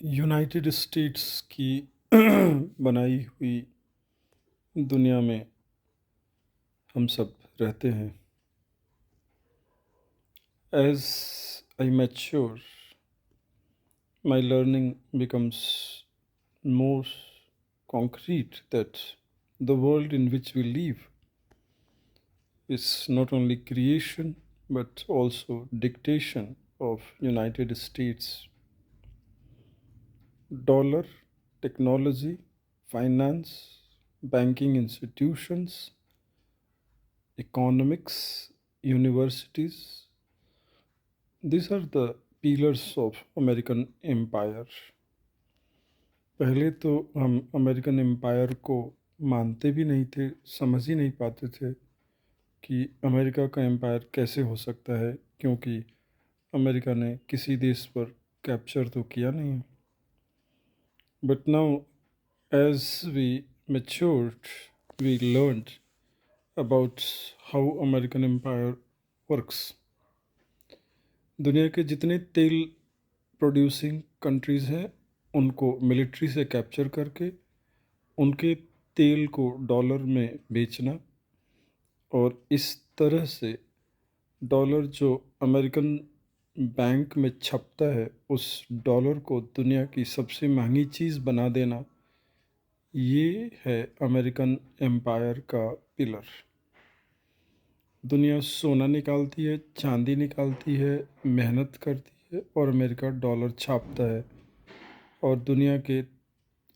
United states की बनाई हुई दुनिया में हम सब रहते हैं। As I mature, my learning becomes more concrete that the world in which we live is not only creation but also dictation of United States. Dollar, technology, finance, banking institutions, economics, universities, these are the pillars of American empire. पहले तो हम American empire को मानते भी नहीं थे, समझ ही नहीं पाते थे कि अमेरिका का एम्पायर कैसे हो सकता है, क्योंकि अमेरिका ने किसी देश पर कैप्चर तो किया नहीं है। But now as we matured, we learned about how American empire works. दुनिया के जितने तेल प्रोड्यूसिंग कंट्रीज़ हैं उनको मिलिट्री से कैप्चर करके उनके तेल को डॉलर में बेचना, और इस तरह से डॉलर जो अमेरिकन बैंक में छपता है उस डॉलर को दुनिया की सबसे महंगी चीज़ बना देना, ये है अमेरिकन एम्पायर का पिलर। दुनिया सोना निकालती है, चांदी निकालती है, मेहनत करती है और अमेरिका डॉलर छापता है और दुनिया के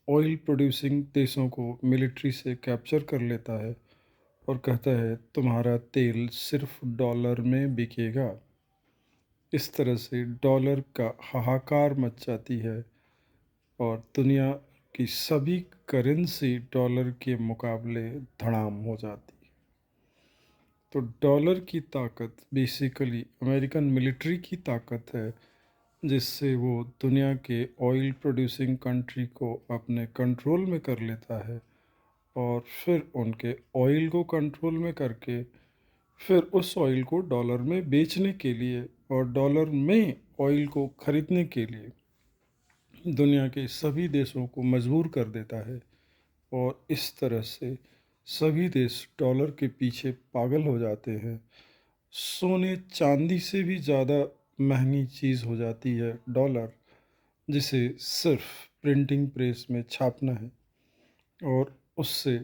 ऑयल प्रोड्यूसिंग देशों को मिलिट्री से कैप्चर कर लेता है और कहता है तुम्हारा तेल सिर्फ डॉलर में बिकेगा। इस तरह से डॉलर का हाहाकार मच जाती है और दुनिया की सभी करेंसी डॉलर के मुकाबले धड़ाम हो जाती है। तो डॉलर की ताकत बेसिकली अमेरिकन मिलिट्री की ताकत है, जिससे वो दुनिया के ऑयल प्रोड्यूसिंग कंट्री को अपने कंट्रोल में कर लेता है और फिर उनके ऑयल को कंट्रोल में करके फिर उस ऑयल को डॉलर में बेचने के लिए और डॉलर में ऑयल को खरीदने के लिए दुनिया के सभी देशों को मजबूर कर देता है और इस तरह से सभी देश डॉलर के पीछे पागल हो जाते हैं। सोने चांदी से भी ज़्यादा महंगी चीज़ हो जाती है डॉलर, जिसे सिर्फ प्रिंटिंग प्रेस में छापना है और उससे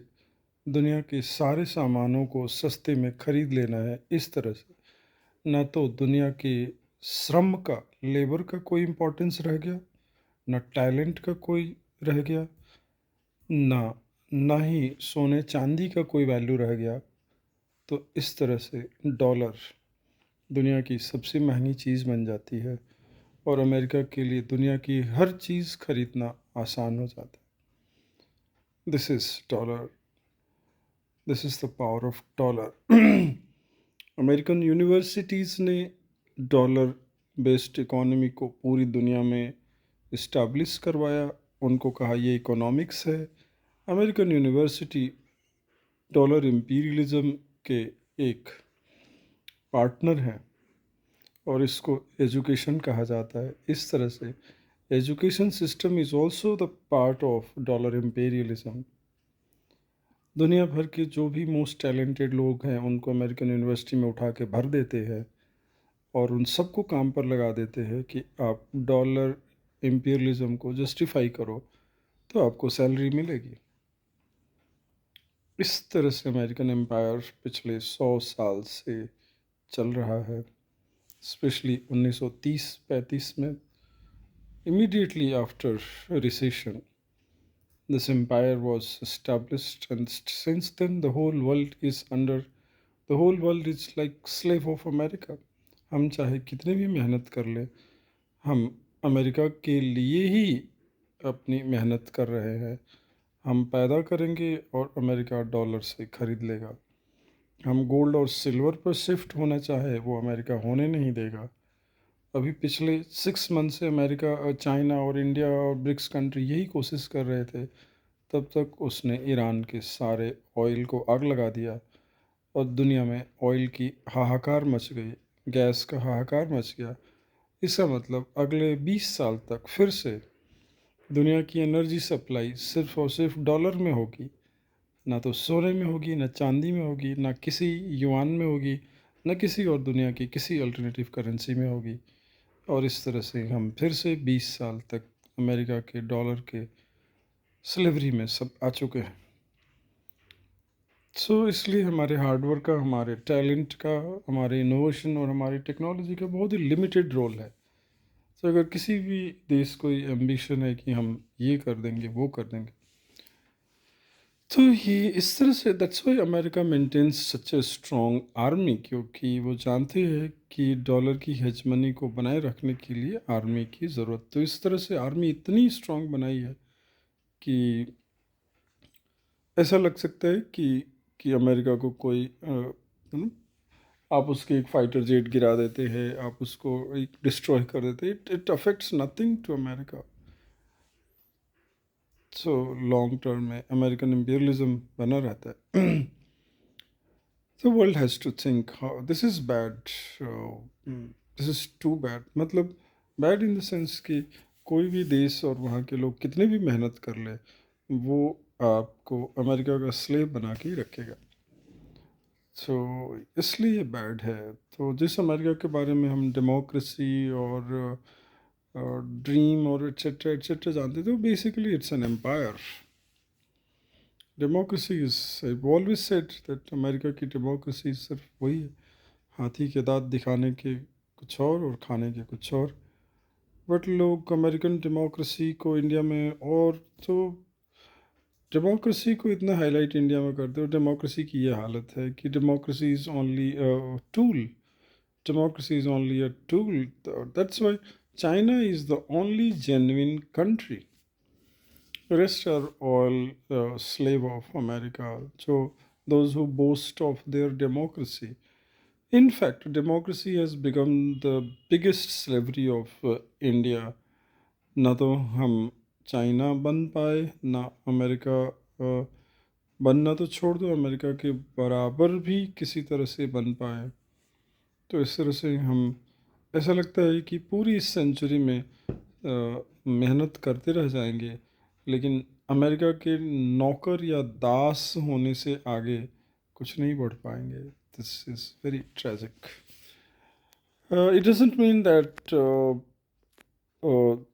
दुनिया के सारे सामानों को सस्ते में खरीद लेना है। इस तरह से ना तो दुनिया के श्रम का, लेबर का कोई इम्पोर्टेंस रह गया, ना टैलेंट का कोई रह गया, ना ना ही सोने चांदी का कोई वैल्यू रह गया। तो इस तरह से डॉलर दुनिया की सबसे महंगी चीज़ बन जाती है और अमेरिका के लिए दुनिया की हर चीज़ खरीदना आसान हो जाता है। This is dollar, this is the power of dollar. American universities ने डॉलर बेस्ड इकोनॉमी को पूरी दुनिया में इस्टेब्लिश करवाया। उनको कहा ये इकोनॉमिक्स है। अमेरिकन यूनिवर्सिटी डॉलर इम्पीरियलिज्म के एक पार्टनर हैं और इसको एजुकेशन कहा जाता है। इस तरह से education system is also the part of dollar imperialism. दुनिया भर के जो भी मोस्ट टैलेंटेड लोग हैं उनको अमेरिकन यूनिवर्सिटी में उठा के भर देते हैं और उन सबको काम पर लगा देते हैं कि आप डॉलर इम्पीरियलिज्म को जस्टिफाई करो तो आपको सैलरी मिलेगी। इस तरह से अमेरिकन एम्पायर पिछले 100 साल से चल रहा है, स्पेशली 1930-35 में, immediately after recession. This empire was established, and since then the whole world is like slave of America. हम चाहे कितने भी मेहनत कर ले, हम अमेरिका के लिए ही अपनी मेहनत कर रहे हैं। हम पैदा करेंगे और अमेरिका डॉलर से खरीद लेगा। हम गोल्ड और सिल्वर पर शिफ्ट होना चाहे वो अमेरिका होने नहीं देगा। अभी पिछले 6 मंथ से अमेरिका और चाइना और इंडिया और ब्रिक्स कंट्री यही कोशिश कर रहे थे, तब तक उसने ईरान के सारे ऑयल को आग लगा दिया और दुनिया में ऑयल की हाहाकार मच गई, गैस का हाहाकार मच गया। इसका मतलब अगले 20 साल तक फिर से दुनिया की एनर्जी सप्लाई सिर्फ़ और सिर्फ डॉलर में होगी, ना तो सोने में होगी, ना चांदी में होगी, ना किसी युआन में होगी, ना किसी और दुनिया की किसी अल्टरनेटिव करेंसी में होगी। और इस तरह से हम फिर से 20 साल तक अमेरिका के डॉलर के स्लेवरी में सब आ चुके हैं। इसलिए हमारे हार्डवर्क का, हमारे टैलेंट का, हमारे इनोवेशन और हमारी टेक्नोलॉजी का बहुत ही लिमिटेड रोल है। अगर किसी भी देश को एम्बिशन है कि हम ये कर देंगे, वो कर देंगे, तो ये इस तरह से that's why America maintains such a strong army, क्योंकि वो जानते हैं कि डॉलर की हेजमनी को बनाए रखने के लिए आर्मी की ज़रूरत। तो इस तरह से आर्मी इतनी स्ट्रॉन्ग बनाई है कि ऐसा लग सकता है कि अमेरिका को कोई आप उसके एक फाइटर जेट गिरा देते हैं, आप उसको एक डिस्ट्रॉय कर देते हैं, it affects nothing to America. Long term में अमेरिकन इम्पीरियलिज्म बना रहता है। The world has to think how this is bad, this is too bad, मतलब बैड इन द सेंस कि कोई भी देश और वहाँ के लोग कितने भी मेहनत कर ले, वो आपको अमेरिका का स्लेव बना के ही रखेगा। इसलिए बैड है। तो जिस अमेरिका के बारे में हम डेमोक्रेसी और ड्रीम और एट्सेट्रा एट्सेट्रा जानते थे, वो basically it's an empire. Democracy is, I always said that America की डेमोक्रेसी सिर्फ वही है, हाथी के दांत दिखाने के कुछ और खाने के कुछ और। बट लोग अमेरिकन डेमोक्रेसी को इंडिया में, और तो डेमोक्रेसी को इतना हाईलाइट इंडिया में करते हो, डेमोक्रेसी की ये हालत है कि democracy is only a tool, democracy is only a tool. That's why China is the only genuine country. The rest are all slave of America. So those who boast of their democracy. In fact, democracy has become the biggest slavery of India. ना तो हम China बन पाए, ना America बनना तो छोड़ दो, अमेरिका के बराबर भी किसी तरह से बन पाए। तो इस तरह से हम, ऐसा लगता है कि पूरी इस सेंचुरी में मेहनत करते रह जाएंगे, लेकिन अमेरिका के नौकर या दास होने से आगे कुछ नहीं बढ़ पाएंगे। This is very tragic. It doesn't mean that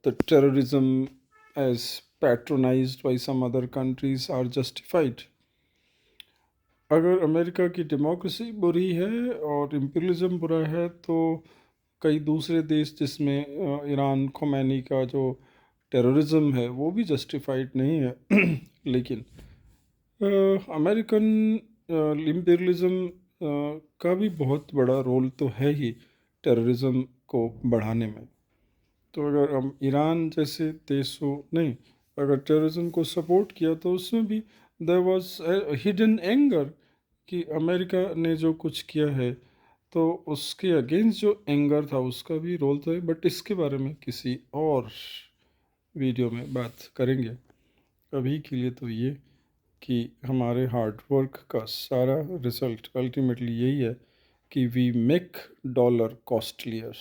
the terrorism as patronized by some other countries are justified. अगर अमेरिका की डेमोक्रेसी बुरी है और इम्पीरियलिज्म बुरा है, तो कई दूसरे देश जिसमें ईरान खोमैनी का जो टेररिज्म है वो भी जस्टिफाइड नहीं है। लेकिन अमेरिकन इम्पीरियलिज्म का भी बहुत बड़ा रोल तो है ही टेररिज्म को बढ़ाने में। तो अगर हम ईरान जैसे देशों नहीं, अगर टेररिज्म को सपोर्ट किया, तो उसमें भी देयर वाज हिडन एंगर कि अमेरिका ने जो कुछ किया है, तो उसके अगेंस्ट जो एंगर था उसका भी रोल था। बट इसके बारे में किसी और वीडियो में बात करेंगे। अभी के लिए तो ये कि हमारे हार्ड वर्क का सारा रिजल्ट अल्टीमेटली यही है कि we make dollar costlier.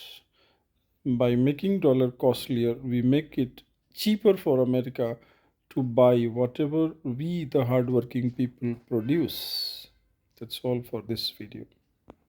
By making dollar costlier, we make it cheaper for America to buy whatever we, the hardworking people, produce. That's all for this video.